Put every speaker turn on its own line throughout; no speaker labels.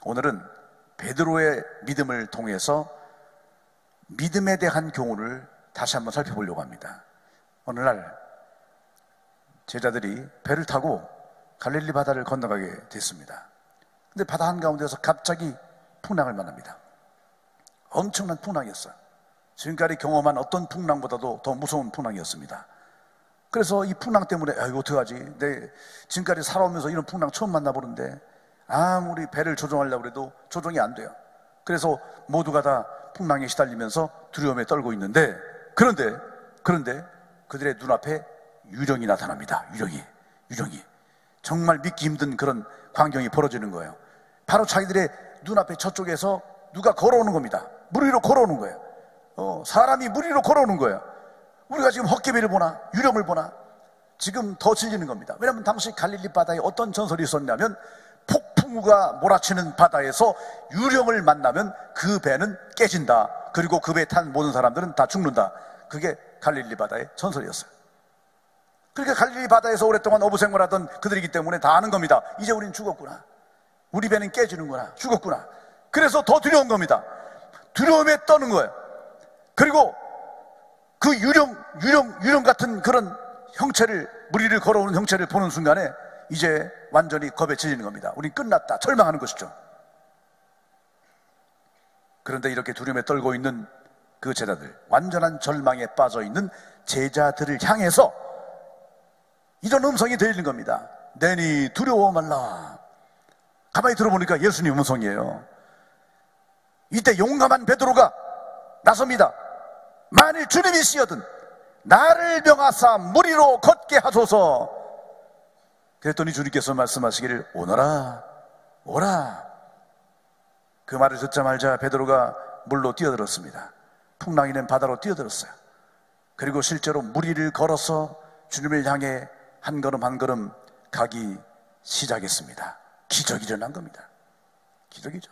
오늘은 베드로의 믿음을 통해서 믿음에 대한 교훈을 다시 한번 살펴보려고 합니다. 어느 날 제자들이 배를 타고 갈릴리 바다를 건너가게 됐습니다. 근데 바다 한가운데서 갑자기 풍랑을 만납니다. 엄청난 풍랑이었어요. 지금까지 경험한 어떤 풍랑보다도 더 무서운 풍랑이었습니다. 그래서 이 풍랑 때문에 이거 어떡하지? 내 지금까지 살아오면서 이런 풍랑 처음 만나보는데 아무리 배를 조종하려고 해도 조종이 안 돼요. 그래서 모두가 다 풍랑에 시달리면서 두려움에 떨고 있는데 그런데 그들의 눈앞에 유령이 나타납니다. 유령이 정말 믿기 힘든 그런 광경이 벌어지는 거예요. 바로 자기들의 눈앞에 저쪽에서 누가 걸어오는 겁니다. 물 위로 걸어오는 거예요. 사람이 물 위로 걸어오는 거예요. 우리가 지금 헛개비를 보나 유령을 보나 지금 더 질리는 겁니다. 왜냐하면 당시 갈릴리 바다에 어떤 전설이 있었냐면 폭풍우가 몰아치는 바다에서 유령을 만나면 그 배는 깨진다. 그리고 그 배에 탄 모든 사람들은 다 죽는다. 그게 갈릴리 바다의 전설이었어요. 그러니까 갈릴리 바다에서 오랫동안 어부생활하던 그들이기 때문에 다 아는 겁니다. 이제 우린 죽었구나. 우리 배는 깨지는구나. 죽었구나. 그래서 더 두려운 겁니다. 두려움에 떠는 거예요. 그리고 그 유령 같은 그런 형체를, 물 위를 걸어오는 형체를 보는 순간에 이제 완전히 겁에 질리는 겁니다. 우린 끝났다. 절망하는 것이죠. 그런데 이렇게 두려움에 떨고 있는 그 제자들, 완전한 절망에 빠져 있는 제자들을 향해서 이런 음성이 들리는 겁니다. 내니 두려워 말라. 가만히 들어보니까 예수님 음성이에요. 이때 용감한 베드로가 나섭니다. 만일 주님이시여든 나를 명하사 물 위로 걷게 하소서. 그랬더니 주님께서 말씀하시기를 오너라 오라. 그 말을 듣자마자 베드로가 물로 뛰어들었습니다. 풍랑이 낸 바다로 뛰어들었어요. 그리고 실제로 물 위를 걸어서 주님을 향해 한 걸음 한 걸음 가기 시작했습니다. 기적이 일어난 겁니다. 기적이죠.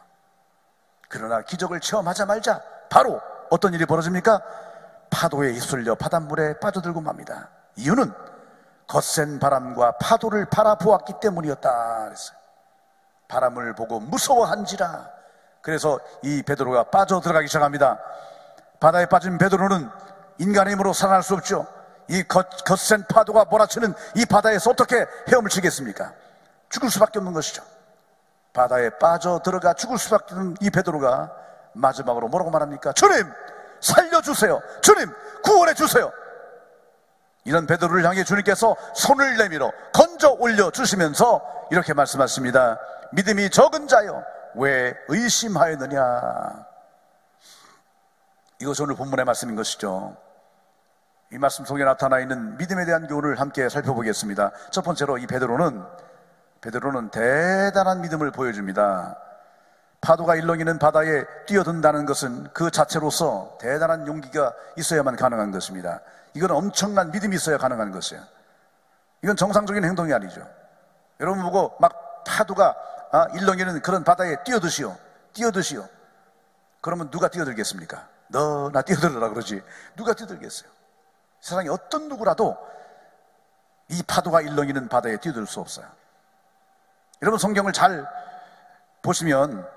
그러나 기적을 체험하자마자 바로 어떤 일이 벌어집니까? 파도에 휩쓸려 바닷물에 빠져들고 맙니다. 이유는 거센 바람과 파도를 바라보았기 때문이었다 그랬어요. 바람을 보고 무서워한지라. 그래서 이 베드로가 빠져들어가기 시작합니다. 바다에 빠진 베드로는 인간의 힘으로 살아날 수 없죠. 이 거센 파도가 몰아치는 이 바다에서 어떻게 헤엄을 치겠습니까? 죽을 수밖에 없는 것이죠. 바다에 빠져들어가 죽을 수밖에 없는 이 베드로가 마지막으로 뭐라고 말합니까? 주님 살려주세요. 주님 구원해 주세요. 이런 베드로를 향해 주님께서 손을 내밀어 건져 올려주시면서 이렇게 말씀하십니다. 믿음이 적은 자여 왜 의심하였느냐. 이것이 오늘 본문의 말씀인 것이죠. 이 말씀 속에 나타나 있는 믿음에 대한 교훈을 함께 살펴보겠습니다. 첫 번째로 이 베드로는 대단한 믿음을 보여줍니다. 파도가 일렁이는 바다에 뛰어든다는 것은 그 자체로서 대단한 용기가 있어야만 가능한 것입니다. 이건 엄청난 믿음이 있어야 가능한 것이에요. 이건 정상적인 행동이 아니죠. 여러분 보고 막 파도가 일렁이는 그런 바다에 뛰어드시오. 그러면 누가 뛰어들겠습니까? 나 뛰어들으라 그러지. 누가 뛰어들겠어요? 세상에 어떤 누구라도 이 파도가 일렁이는 바다에 뛰어들 수 없어요. 여러분 성경을 잘 보시면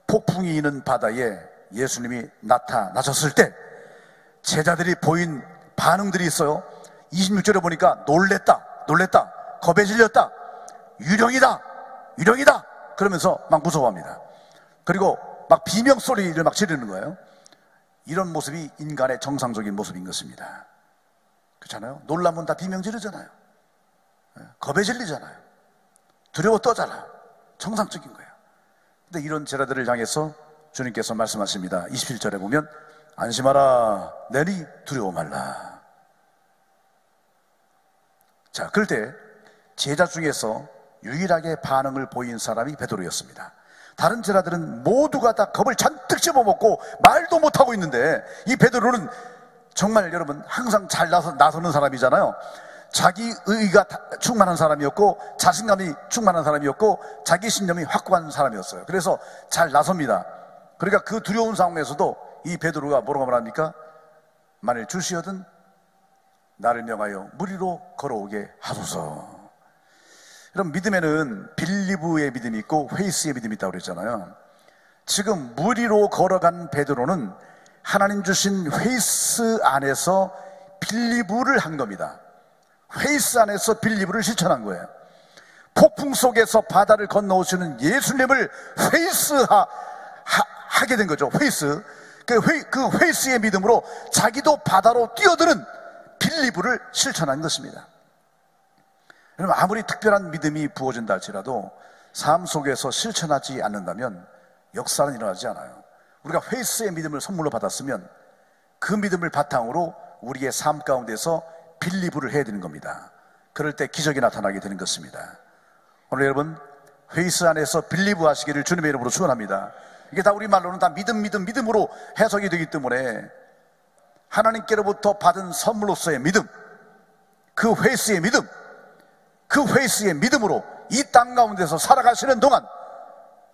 폭풍이 이는 바다에 예수님이 나타나셨을 때 제자들이 보인 반응들이 있어요. 26절에 보니까 놀랬다, 겁에 질렸다, 유령이다 그러면서 막 무서워합니다. 그리고 막 비명소리를 막 지르는 거예요. 이런 모습이 인간의 정상적인 모습인 것입니다. 그렇잖아요. 놀라면 다 비명 지르잖아요. 겁에 질리잖아요. 두려워 떠잖아. 정상적인 거예요. 근데 이런 제자들을 향해서 주님께서 말씀하십니다. 27절에 보면 안심하라 내니 두려워 말라. 자, 그럴 때 제자 중에서 유일하게 반응을 보인 사람이 베드로였습니다. 다른 제자들은 모두가 다 겁을 잔뜩 집어먹고 말도 못하고 있는데 이 베드로는 정말 여러분 항상 잘 나서는 사람이잖아요. 자기 의가 충만한 사람이었고 자신감이 충만한 사람이었고 자기 신념이 확고한 사람이었어요. 그래서 잘 나섭니다. 그러니까 그 두려운 상황에서도 이 베드로가 뭐라고 말합니까? 만일 주시어든 나를 명하여 물 위로 걸어오게 하소서. 그럼 믿음에는 빌리브의 믿음이 있고 페이스의 믿음이 있다고 그랬잖아요. 지금 물 위로 걸어간 베드로는 하나님 주신 페이스 안에서 빌리브를 한 겁니다. 페이스 안에서 빌리브를 실천한 거예요. 폭풍 속에서 바다를 건너오시는 예수님을 하게 된 거죠. 페이스. 그 페이스의 믿음으로 자기도 바다로 뛰어드는 빌리브를 실천한 것입니다. 여러분, 아무리 특별한 믿음이 부어진다 할지라도 삶 속에서 실천하지 않는다면 역사는 일어나지 않아요. 우리가 페이스의 믿음을 선물로 받았으면 그 믿음을 바탕으로 우리의 삶 가운데서 빌리브를 해야 되는 겁니다. 그럴 때 기적이 나타나게 되는 것입니다. 오늘 여러분, 페이스 안에서 빌리브 하시기를 주님의 이름으로 축원합니다. 이게 다 우리말로는 다 믿음으로 해석이 되기 때문에 하나님께로부터 받은 선물로서의 믿음, 그 페이스의 믿음, 그 페이스의 믿음으로 이 땅 가운데서 살아가시는 동안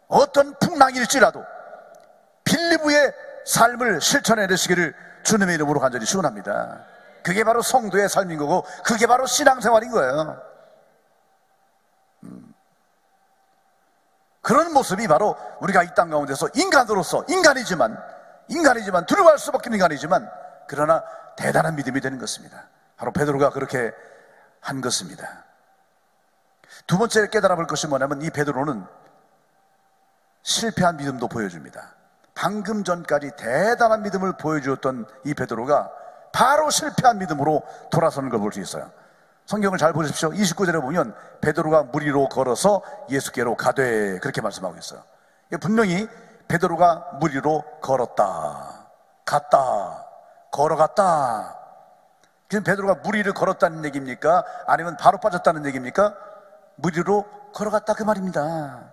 어떤 풍랑일지라도 빌리브의 삶을 실천해내시기를 주님의 이름으로 간절히 축원합니다. 그게 바로 성도의 삶인 거고, 그게 바로 신앙생활인 거예요. 그런 모습이 바로 우리가 이 땅 가운데서 인간으로서 인간이지만 두려워할 수밖에 없는 인간이지만 그러나 대단한 믿음이 되는 것입니다. 바로 베드로가 그렇게 한 것입니다. 두 번째 깨달아 볼 것이 뭐냐면, 이 베드로는 실패한 믿음도 보여줍니다. 방금 전까지 대단한 믿음을 보여주었던 이 베드로가 바로 실패한 믿음으로 돌아서는 걸 볼 수 있어요. 성경을 잘 보십시오. 29절에 보면 베드로가 물 위로 걸어서 예수께로 가되, 그렇게 말씀하고 있어요. 분명히 베드로가 물 위로 걸었다, 갔다, 걸어갔다. 지금 베드로가 물 위를 걸었다는 얘기입니까? 아니면 바로 빠졌다는 얘기입니까? 물 위로 걸어갔다, 그 말입니다.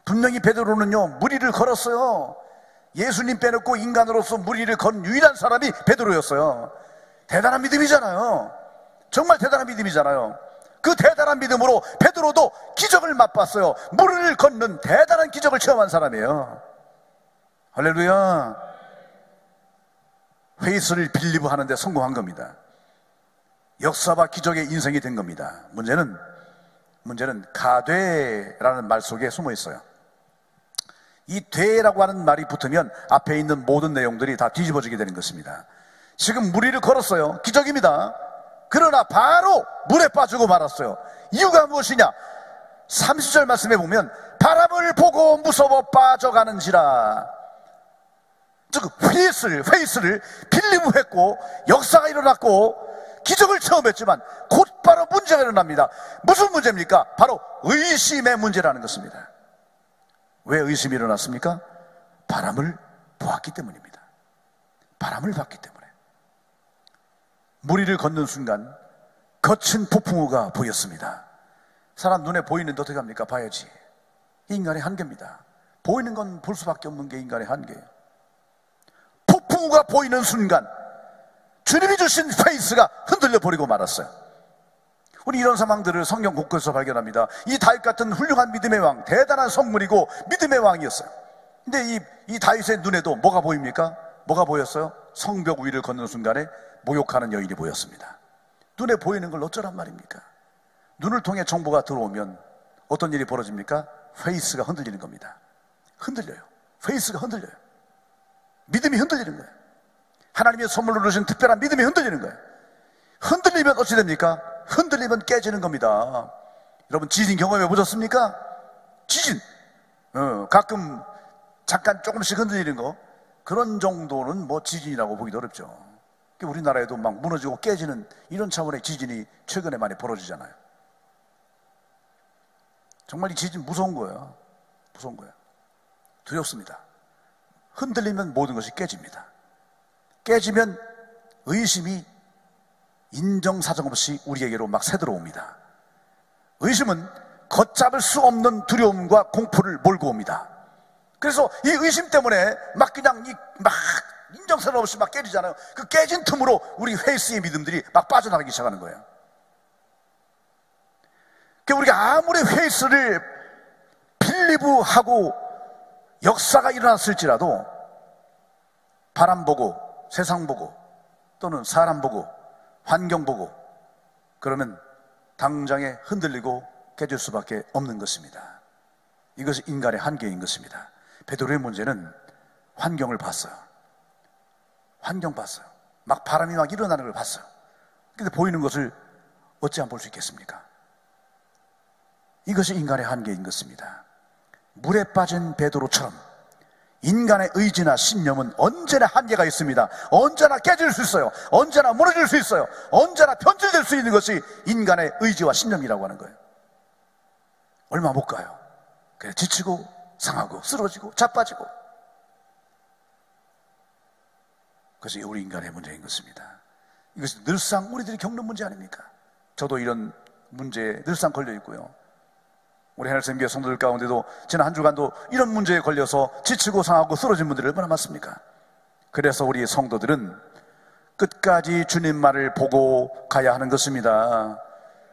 분명히 베드로는요, 물 위를 걸었어요. 예수님 빼놓고 인간으로서 물 위를 건 유일한 사람이 베드로였어요. 대단한 믿음이잖아요. 정말 대단한 믿음이잖아요. 그 대단한 믿음으로 베드로도 기적을 맛봤어요. 물을 걷는 대단한 기적을 체험한 사람이에요. 할렐루야. 페이스를 빌리브 하는데 성공한 겁니다. 역사와 기적의 인생이 된 겁니다. 문제는 가되라는 말 속에 숨어 있어요. 이 되라고 하는 말이 붙으면 앞에 있는 모든 내용들이 다 뒤집어지게 되는 것입니다. 지금 물 위를 걸었어요. 기적입니다. 그러나 바로 물에 빠지고 말았어요. 이유가 무엇이냐? 30절 말씀에 보면 바람을 보고 무서워 빠져가는지라. 즉 페이스를 빌리브했고 역사가 일어났고 기적을 체험했지만 곧바로 문제가 일어납니다. 무슨 문제입니까? 바로 의심의 문제라는 것입니다. 왜 의심이 일어났습니까? 바람을 보았기 때문입니다. 바람을 봤기 때문에. 물 위를 걷는 순간 거친 폭풍우가 보였습니다. 사람 눈에 보이는데 어떻게 합니까? 봐야지. 인간의 한계입니다. 보이는 건 볼 수밖에 없는 게 인간의 한계예요. 폭풍우가 보이는 순간 주님이 주신 페이스가 흔들려 버리고 말았어요. 우리 이런 상황들을 성경 곳곳에서 발견합니다. 이 다윗 같은 훌륭한 믿음의 왕, 대단한 성물이고 믿음의 왕이었어요. 근데 이 다윗의 눈에도 뭐가 보입니까? 뭐가 보였어요? 성벽 위를 걷는 순간에 모욕하는 여인이 보였습니다. 눈에 보이는 걸 어쩌란 말입니까? 눈을 통해 정보가 들어오면 어떤 일이 벌어집니까? 페이스가 흔들리는 겁니다. 흔들려요. 페이스가 흔들려요. 믿음이 흔들리는 거예요. 하나님의 선물로 주신 특별한 믿음이 흔들리는 거예요. 흔들리면 어찌 됩니까? 흔들리면 깨지는 겁니다. 여러분, 지진 경험해 보셨습니까? 지진. 가끔 잠깐 조금씩 흔들리는 거, 그런 정도는 뭐 지진이라고 보기도 어렵죠. 우리나라에도 막 무너지고 깨지는 이런 차원의 지진이 최근에 많이 벌어지잖아요. 정말 이 지진 무서운 거예요. 무서운 거예요. 두렵습니다. 흔들리면 모든 것이 깨집니다. 깨지면 의심이 인정사정 없이 우리에게로 막 새들어옵니다. 의심은 걷잡을 수 없는 두려움과 공포를 몰고 옵니다. 그래서 이 의심 때문에 막 그냥 막 인정사정 없이 막 깨지잖아요. 그 깨진 틈으로 우리 페이스의 믿음들이 막 빠져나가기 시작하는 거예요. 그러니까 우리가 아무리 페이스를 빌리브하고 역사가 일어났을지라도 바람 보고 세상 보고 또는 사람 보고 환경 보고 그러면 당장에 흔들리고 깨질 수밖에 없는 것입니다. 이것이 인간의 한계인 것입니다. 베드로의 문제는 환경을 봤어요. 환경 봤어요. 막 바람이 막 일어나는 걸 봤어요. 근데 보이는 것을 어찌 안 볼 수 있겠습니까? 이것이 인간의 한계인 것입니다. 물에 빠진 베드로처럼 인간의 의지나 신념은 언제나 한계가 있습니다. 언제나 깨질 수 있어요. 언제나 무너질 수 있어요. 언제나 변질될 수 있는 것이 인간의 의지와 신념이라고 하는 거예요. 얼마 못 가요. 그래, 지치고 상하고 쓰러지고 자빠지고. 그것이 우리 인간의 문제인 것입니다. 이것은 늘상 우리들이 겪는 문제 아닙니까? 저도 이런 문제에 늘상 걸려 있고요. 우리 하늘샘교회 성도들 가운데도 지난 한 주간도 이런 문제에 걸려서 지치고 상하고 쓰러진 분들이 얼마나 많습니까? 그래서 우리 성도들은 끝까지 주님만을 보고 가야 하는 것입니다.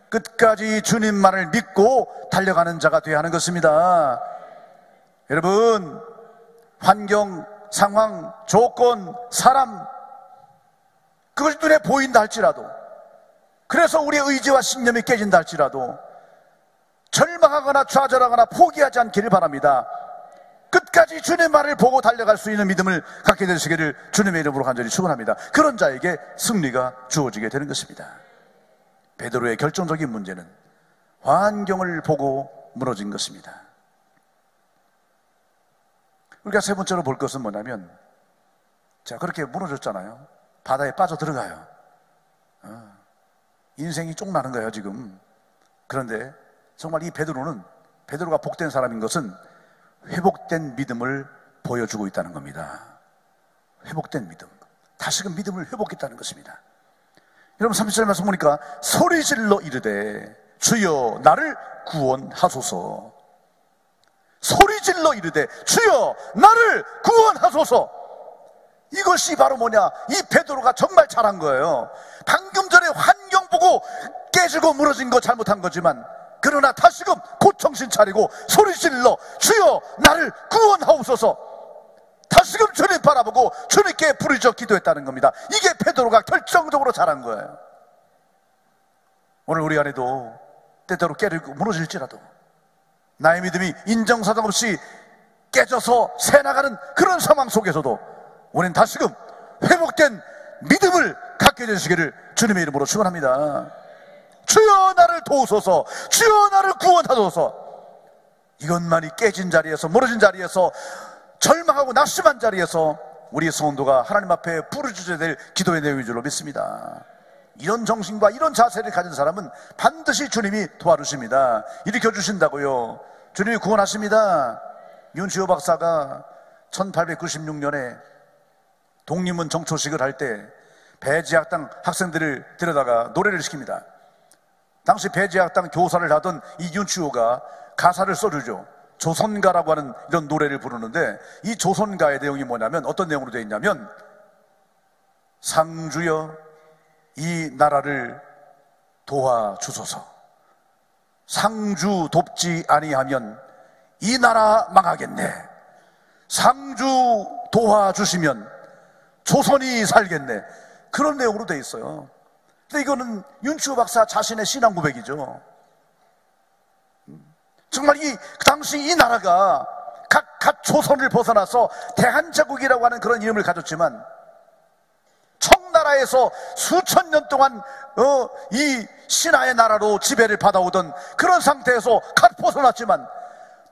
끝까지 주님만을 믿고 달려가는 자가 되어야 하는 것입니다. 여러분, 환경, 상황, 조건, 사람, 그것이 눈에 보인다 할지라도, 그래서 우리의 의지와 신념이 깨진다 할지라도 절망하거나 좌절하거나 포기하지 않기를 바랍니다. 끝까지 주님의 말을 보고 달려갈 수 있는 믿음을 갖게 되시기를 주님의 이름으로 간절히 축원합니다. 그런 자에게 승리가 주어지게 되는 것입니다. 베드로의 결정적인 문제는 환경을 보고 무너진 것입니다. 우리가 세 번째로 볼 것은 뭐냐면, 자, 그렇게 무너졌잖아요. 바다에 빠져 들어가요. 인생이 쫑나는 거예요 지금. 그런데 정말 이 베드로가 복된 사람인 것은 회복된 믿음을 보여주고 있다는 겁니다. 회복된 믿음, 다시금 믿음을 회복했다는 것입니다. 여러분 30절 말씀 보니까 소리질러 이르되 주여 나를 구원하소서. 소리질러 이르되 주여 나를 구원하소서. 이것이 바로 뭐냐, 이 베드로가 정말 잘한 거예요. 방금 전에 환경 보고 깨지고 무너진 거 잘못한 거지만, 그러나 다시금 곧 정신 차리고 소리질러 주여 나를 구원하옵소서. 다시금 주님 바라보고 주님께 부르짖어 기도했다는 겁니다. 이게 베드로가 결정적으로 잘한 거예요. 오늘 우리 안에도 때때로 깨지고 무너질지라도 나의 믿음이 인정사정 없이 깨져서 새나가는 그런 상황 속에서도 우리는 다시금 회복된 믿음을 갖게 되시기를 주님의 이름으로 축원합니다. 주여 나를 도우소서, 주여 나를 구원하소서. 이것만이 깨진 자리에서, 무너진 자리에서, 절망하고 낙심한 자리에서 우리 성도가 하나님 앞에 부르짖어야 될 기도의 내용인 줄로 믿습니다. 이런 정신과 이런 자세를 가진 사람은 반드시 주님이 도와주십니다. 일으켜주신다고요. 주님이 구원하십니다. 윤치호 박사가 1896년에 독립문 정초식을 할 때 배지학당 학생들을 데려다가 노래를 시킵니다. 당시 배지학당 교사를 하던 이 윤치호가 가사를 써주죠. 조선가라고 하는 이런 노래를 부르는데, 이 조선가의 내용이 뭐냐면, 어떤 내용으로 되어 있냐면, 상주여 이 나라를 도와주소서. 상주 돕지 아니하면 이 나라 망하겠네. 상주 도와주시면 조선이 살겠네. 그런 내용으로 되어 있어요. 근데 이거는 윤치호 박사 자신의 신앙 고백이죠. 정말 당시 이 나라가 각 조선을 벗어나서 대한제국이라고 하는 그런 이름을 가졌지만, 청나라에서 수천 년 동안 이 신하의 나라로 지배를 받아오던 그런 상태에서 각 벗어났지만,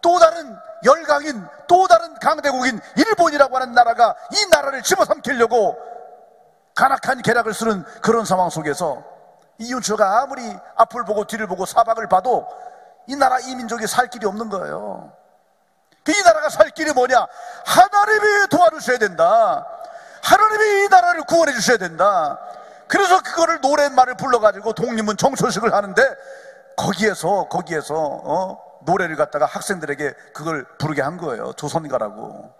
또 다른 열강인, 또 다른 강대국인 일본이라고 하는 나라가 이 나라를 집어삼키려고 간악한 계략을 쓰는 그런 상황 속에서 이윤초가 아무리 앞을 보고 뒤를 보고 사방을 봐도 이 나라 이 민족이 살 길이 없는 거예요. 이 나라가 살 길이 뭐냐? 하나님이 도와주셔야 된다. 하나님이 이 나라를 구원해 주셔야 된다. 그래서 그거를 노랫말을 불러가지고 독립문 정초식을 하는데, 거기에서 노래를 갖다가 학생들에게 그걸 부르게 한 거예요. 조선가라고.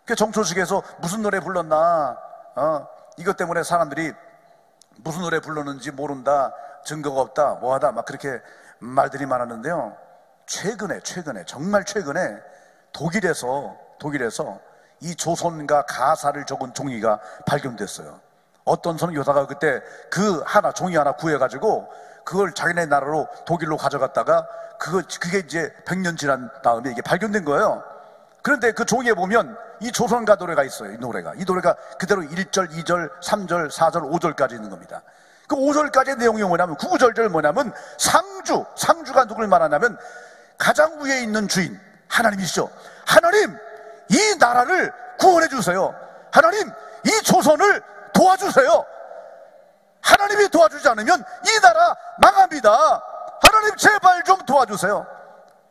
그 정초식에서 무슨 노래 불렀나, 이것 때문에 사람들이 무슨 노래 불렀는지 모른다, 증거가 없다, 뭐하다, 막 그렇게 말들이 많았는데요. 최근에 정말 최근에 독일에서 이 조선가 가사를 적은 종이가 발견됐어요. 어떤 선교사가 그때 종이 하나 구해가지고 그걸 자기네 나라로 독일로 가져갔다가 그게 이제 100년 지난 다음에 이게 발견된 거예요. 그런데 그 종이에 보면 이 조선가 노래가 있어요. 이 노래가 그대로 1절, 2절, 3절, 4절, 5절까지 있는 겁니다. 그 5절까지의 내용이 뭐냐면, 구구절절 뭐냐면, 상주가 누굴 말하냐면 가장 위에 있는 주인 하나님이시죠. 하나님, 이 나라를 구원해 주세요. 하나님, 이 조선을 도와주세요. 하나님이 도와주지 않으면 이 나라 망합니다. 하나님 제발 좀 도와주세요.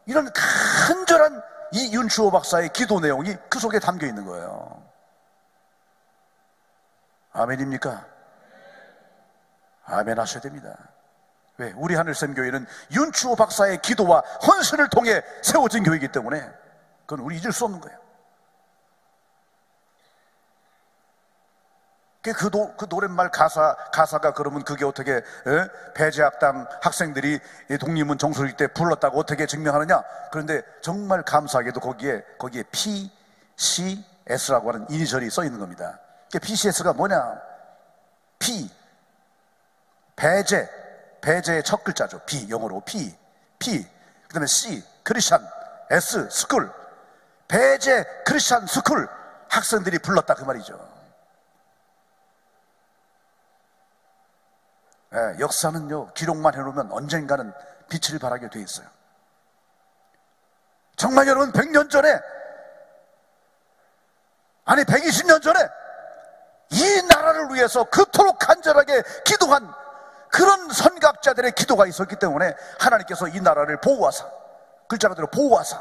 이런 간절한 이 윤추호 박사의 기도 내용이 그 속에 담겨 있는 거예요. 아멘입니까? 아멘 하셔야 됩니다. 왜? 우리 하늘샘교회는 윤추호 박사의 기도와 헌신을 통해 세워진 교회이기 때문에 그건 우리 잊을 수 없는 거예요. 그 노랫말 가사가 그러면 그게 어떻게 배제학당 학생들이 독립문 정수일 때 불렀다고 어떻게 증명하느냐? 그런데 정말 감사하게도 거기에 PCS라고 하는 이니셜이 써 있는 겁니다. PCS가 뭐냐? 배제의 첫 글자죠. B, 영어로 P, 그 다음에 C, 크리스찬, S, 스쿨. 배제 크리스찬 스쿨 학생들이 불렀다 그 말이죠. 역사는요, 기록만 해놓으면 언젠가는 빛을 발하게 돼 있어요. 정말 여러분, 100년 전에, 아니 120년 전에 이 나라를 위해서 그토록 간절하게 기도한 그런 선각자들의 기도가 있었기 때문에 하나님께서 이 나라를 보호하사, 글자 그대로 보호하사,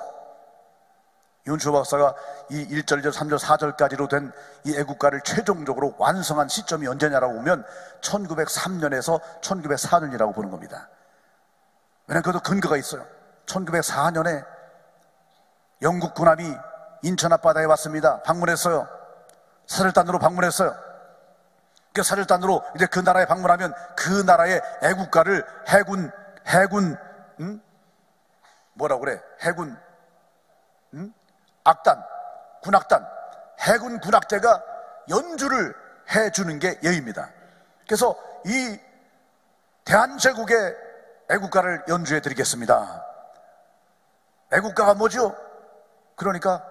윤추호 박사가 이 1절, 2절, 3절, 4절까지로 된 이 애국가를 최종적으로 완성한 시점이 언제냐라고 보면 1903년에서 1904년이라고 보는 겁니다. 왜냐하면 그것도 근거가 있어요. 1904년에 영국 군함이 인천 앞바다에 왔습니다. 방문했어요. 사절단으로 방문했어요. 그 사절단으로 이제 그 나라에 방문하면 그 나라의 애국가를 해군 군악대가 연주를 해주는 게 예입니다. 그래서 이 대한제국의 애국가를 연주해 드리겠습니다. 애국가가 뭐죠? 그러니까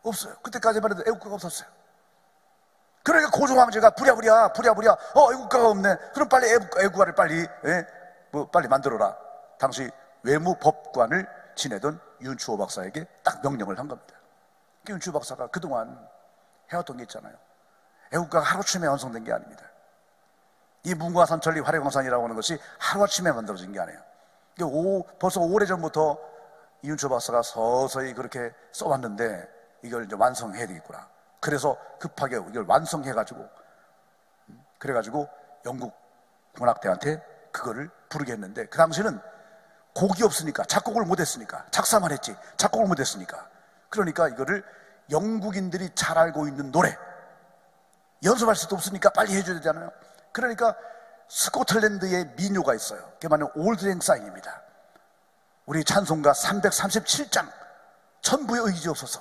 없어요. 그때까지만 해도 애국가가 없었어요. 그러니까 고종황제가 부랴부랴 애국가가 없네. 그럼 빨리 애국가를 빨리 만들어라. 당시 외무법관을 지내던 윤추호 박사에게 딱 명령을 한 겁니다. 윤추호 박사가 그동안 해왔던 게 있잖아요. 애국가가 하루아침에 완성된 게 아닙니다. 이 문과산천리 활해광산이라고 하는 것이 하루아침에 만들어진 게 아니에요. 벌써 오래전부터 윤추호 박사가 서서히 그렇게 써왔는데 이걸 이제 완성해야 되겠구나. 그래서 급하게 이걸 완성해가지고 그래가지고 영국 군악대한테 그거를 부르게 했는데, 그 당시는 곡이 없으니까, 작곡을 못했으니까, 작사만 했지 작곡을 못했으니까, 그러니까 이거를 영국인들이 잘 알고 있는 노래, 연습할 수도 없으니까 빨리 해줘야 되잖아요. 그러니까 스코틀랜드의 민요가 있어요. 그게 바로 올드 랭사인입니다. 우리 찬송가 337장 천부의 의지 없어서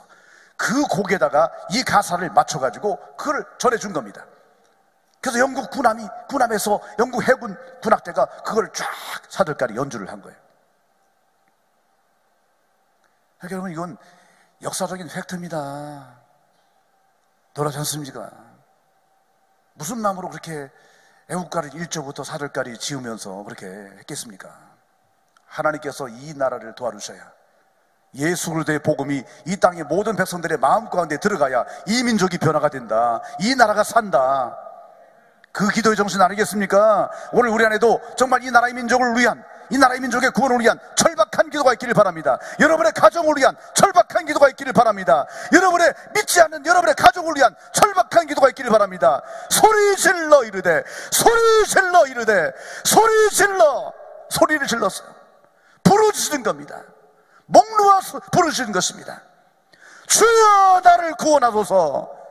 그 곡에다가 이 가사를 맞춰가지고 그걸 전해준 겁니다. 그래서 영국 군함에서 영국 해군 군악대가 그걸 쫙 사절까지 연주를 한 거예요. 그러니까 여러분, 이건 역사적인 팩트입니다. 놀라지 않습니까? 무슨 마음으로 그렇게 애국가를 1절부터 4절까지 지으면서 그렇게 했겠습니까? 하나님께서 이 나라를 도와주셔야, 예수 그리스도의 복음이 이 땅의 모든 백성들의 마음 가운데 들어가야 이 민족이 변화가 된다. 이 나라가 산다. 그 기도의 정신 아니겠습니까? 오늘 우리 안에도 정말 이 나라의 민족을 위한, 이 나라의 민족의 구원을 위한 절박한 기도가 있기를 바랍니다. 여러분의 가정을 위한 절박한 기도가 있기를 바랍니다. 여러분의 믿지 않는 여러분의 가족을 위한 절박한 기도가 있기를 바랍니다. 소리 질러 이르되, 소리를 질렀어요. 부르짖는 겁니다. 목 놓아 부르짖는 것입니다. 주여 나를 구원하소서,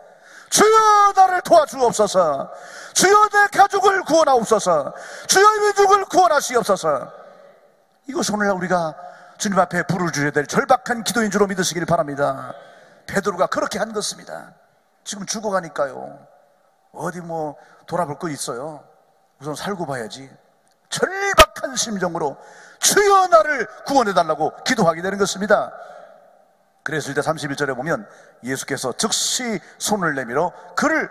주여 나를 도와주옵소서, 주여 내 가족을 구원하옵소서, 주여 이 민족을 구원하시옵소서. 이것이 오늘날 우리가 주님 앞에 부를 주셔야 될 절박한 기도인 줄로 믿으시길 바랍니다. 베드로가 그렇게 한 것입니다. 지금 죽어가니까요, 어디 돌아볼 거 있어요? 우선 살고 봐야지. 절박한 심정으로 주여 나를 구원해달라고 기도하게 되는 것입니다. 그랬을 때 31절에 보면 예수께서 즉시 손을 내밀어 그를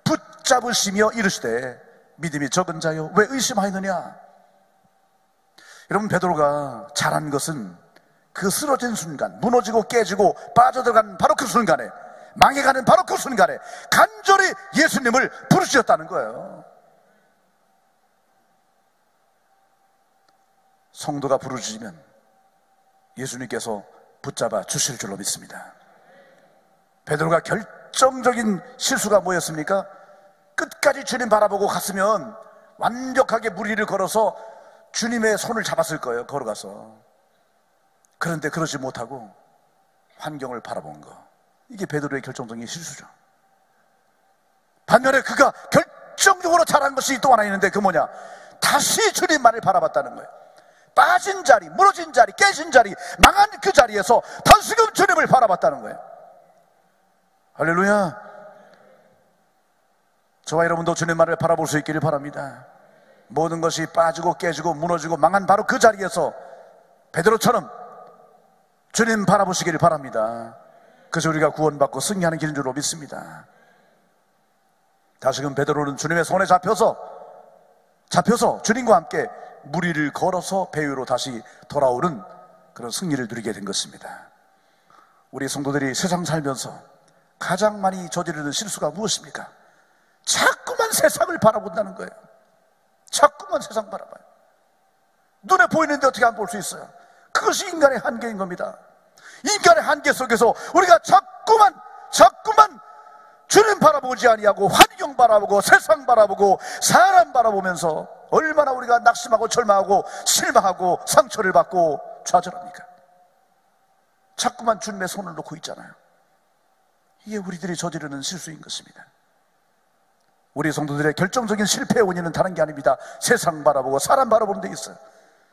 붙잡으시며 이르시되 믿음이 적은 자여 왜 의심하였느냐. 여러분, 베드로가 잘한 것은 그 쓰러진 순간, 무너지고 깨지고 빠져들어간 바로 그 순간에, 망해가는 바로 그 순간에 간절히 예수님을 부르셨다는 거예요. 성도가 부르짖으면 예수님께서 붙잡아 주실 줄로 믿습니다. 베드로가 결정적인 실수가 뭐였습니까? 끝까지 주님 바라보고 갔으면 완벽하게 무리를 걸어서 주님의 손을 잡았을 거예요. 걸어가서. 그런데 그러지 못하고 환경을 바라본 거, 이게 베드로의 결정적인 실수죠. 반면에 그가 결정적으로 잘한 것이 또 하나 있는데, 그 뭐냐? 다시 주님만을 바라봤다는 거예요. 빠진 자리, 무너진 자리, 깨진 자리, 망한 그 자리에서 다시금 주님을 바라봤다는 거예요. 할렐루야. 저와 여러분도 주님만을 바라볼 수 있기를 바랍니다. 모든 것이 빠지고 깨지고 무너지고 망한 바로 그 자리에서 베드로처럼 주님 바라보시기를 바랍니다. 그래서 우리가 구원받고 승리하는 길인 줄로 믿습니다. 다시금 베드로는 주님의 손에 잡혀서 주님과 함께 무리를 걸어서 배 위로 다시 돌아오는 그런 승리를 누리게 된 것입니다. 우리 성도들이 세상 살면서 가장 많이 저지르는 실수가 무엇입니까? 자꾸만 세상을 바라본다는 거예요. 자꾸만 세상 바라봐요. 눈에 보이는데 어떻게 안 볼 수 있어요? 그것이 인간의 한계인 겁니다. 인간의 한계 속에서 우리가 자꾸만 주님 바라보지 아니하고 환경 바라보고 세상 바라보고 사람 바라보면서 얼마나 우리가 낙심하고 절망하고 실망하고 상처를 받고 좌절합니까? 자꾸만 주님의 손을 놓고 있잖아요. 이게 우리들이 저지르는 실수인 것입니다. 우리 성도들의 결정적인 실패의 원인은 다른 게 아닙니다. 세상 바라보고 사람 바라보는 데 있어요.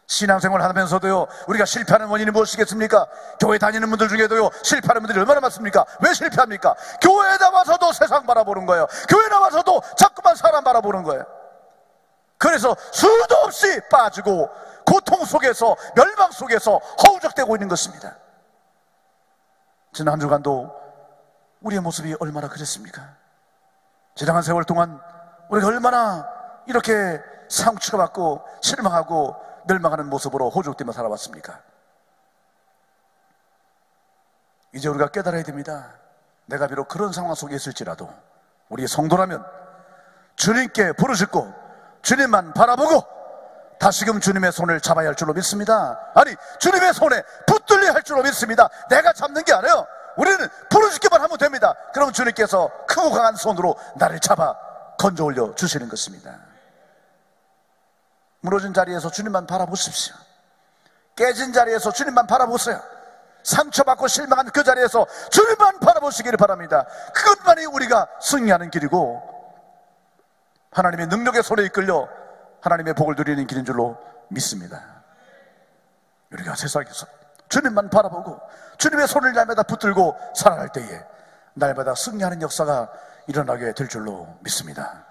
신앙생활 하면서도요, 우리가 실패하는 원인이 무엇이겠습니까? 교회 다니는 분들 중에도요, 실패하는 분들이 얼마나 많습니까? 왜 실패합니까? 교회에 나와서도 세상 바라보는 거예요. 교회에 나와서도 자꾸만 사람 바라보는 거예요. 그래서 수도 없이 빠지고 고통 속에서, 멸망 속에서 허우적대고 있는 것입니다. 지난 한 주간도 우리의 모습이 얼마나 그랬습니까? 지나간 세월 동안 우리가 얼마나 이렇게 상처가 받고 실망하고 멸망하는 모습으로 호족되며 살아왔습니까? 이제 우리가 깨달아야 됩니다. 내가 비록 그런 상황 속에 있을지라도 우리 성도라면 주님께 부르짖고 주님만 바라보고 다시금 주님의 손을 잡아야 할 줄로 믿습니다. 아니, 주님의 손에 붙들려야 할 줄로 믿습니다. 내가 잡는 게 아니에요. 우리는 부르짖기만 하면 됩니다. 그럼 주님께서 크고 강한 손으로 나를 잡아 건져 올려 주시는 것입니다. 무너진 자리에서 주님만 바라보십시오. 깨진 자리에서 주님만 바라보세요. 상처받고 실망한 그 자리에서 주님만 바라보시기를 바랍니다. 그것만이 우리가 승리하는 길이고 하나님의 능력의 손에 이끌려 하나님의 복을 누리는 길인 줄로 믿습니다. 우리가 세상에서 주님만 바라보고 주님의 손을 날마다 붙들고 살아갈 때에 날마다 승리하는 역사가 일어나게 될 줄로 믿습니다.